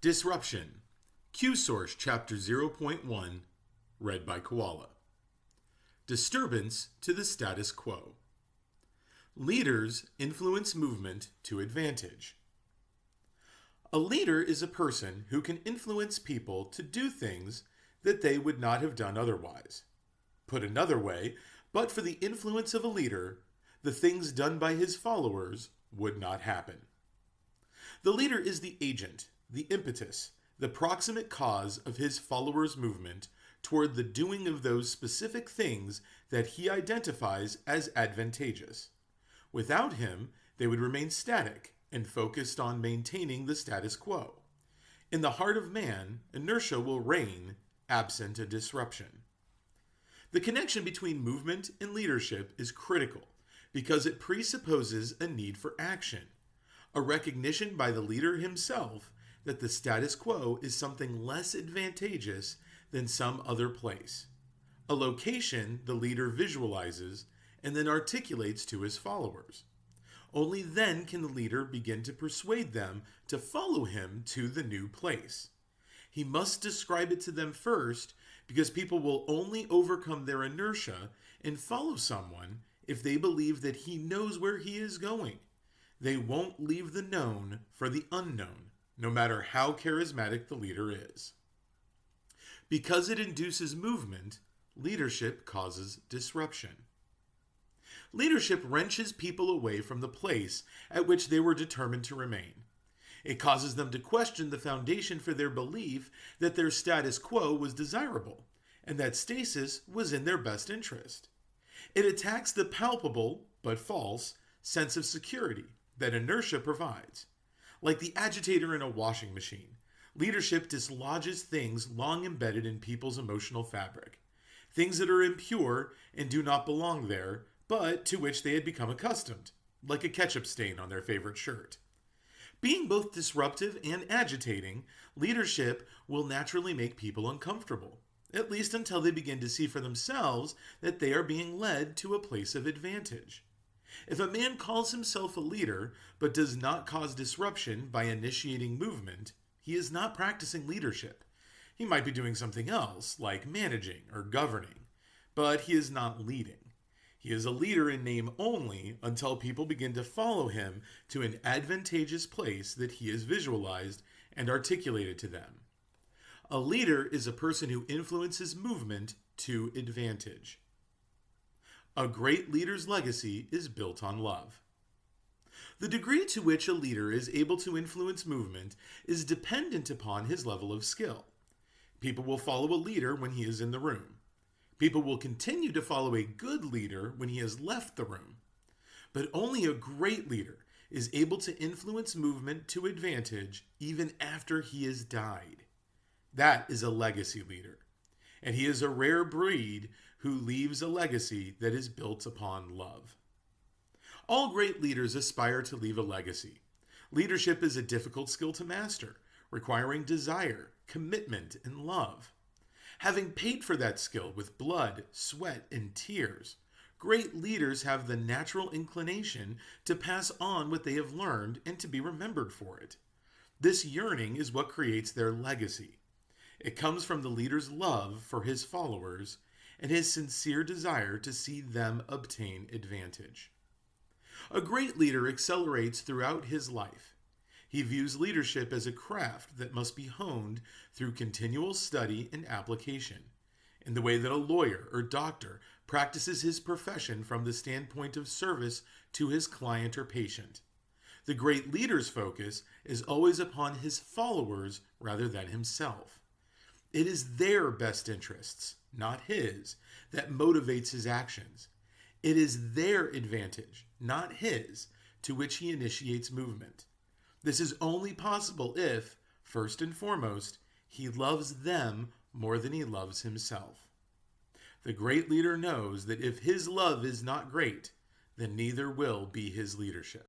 Disruption. QSource Chapter 0.1, read by Koala. Disturbance to the status quo. Leaders influence movement to advantage. A leader is a person who can influence people to do things that they would not have done otherwise. Put another way, but for the influence of a leader, the things done by his followers would not happen. The leader is the agent, the impetus, the proximate cause of his followers' movement toward the doing of those specific things that he identifies as advantageous. Without him, they would remain static and focused on maintaining the status quo. In the heart of man, inertia will reign, absent a disruption. The connection between movement and leadership is critical because it presupposes a need for action, a recognition by the leader himself that the status quo is something less advantageous than some other place, a location the leader visualizes and then articulates to his followers. Only then can the leader begin to persuade them to follow him to the new place. He must describe it to them first because people will only overcome their inertia and follow someone if they believe that he knows where he is going. They won't leave the known for the unknown, no matter how charismatic the leader is. Because it induces movement, leadership causes disruption. Leadership wrenches people away from the place at which they were determined to remain. It causes them to question the foundation for their belief that their status quo was desirable and that stasis was in their best interest. It attacks the palpable, but false, sense of security that inertia provides. Like the agitator in a washing machine, leadership dislodges things long embedded in people's emotional fabric, things that are impure and do not belong there, but to which they had become accustomed, like a ketchup stain on their favorite shirt. Being both disruptive and agitating, leadership will naturally make people uncomfortable, at least until they begin to see for themselves that they are being led to a place of advantage. If a man calls himself a leader but does not cause disruption by initiating movement, he is not practicing leadership. He might be doing something else, like managing or governing, but he is not leading. He is a leader in name only until people begin to follow him to an advantageous place that he has visualized and articulated to them. A leader is a person who influences movement to advantage. A great leader's legacy is built on love. The degree to which a leader is able to influence movement is dependent upon his level of skill. People will follow a leader when he is in the room. People will continue to follow a good leader when he has left the room. But only a great leader is able to influence movement to advantage even after he has died. That is a legacy leader. And he is a rare breed who leaves a legacy that is built upon love. All great leaders aspire to leave a legacy. Leadership is a difficult skill to master, requiring desire, commitment, and love. Having paid for that skill with blood, sweat, and tears, great leaders have the natural inclination to pass on what they have learned and to be remembered for it. This yearning is what creates their legacy. It comes from the leader's love for his followers and his sincere desire to see them obtain advantage. A great leader accelerates throughout his life. He views leadership as a craft that must be honed through continual study and application, in the way that a lawyer or doctor practices his profession from the standpoint of service to his client or patient. The great leader's focus is always upon his followers rather than himself. It is their best interests, not his, that motivates his actions. It is their advantage, not his, to which he initiates movement. This is only possible if, first and foremost, he loves them more than he loves himself. The great leader knows that if his love is not great, then neither will be his leadership.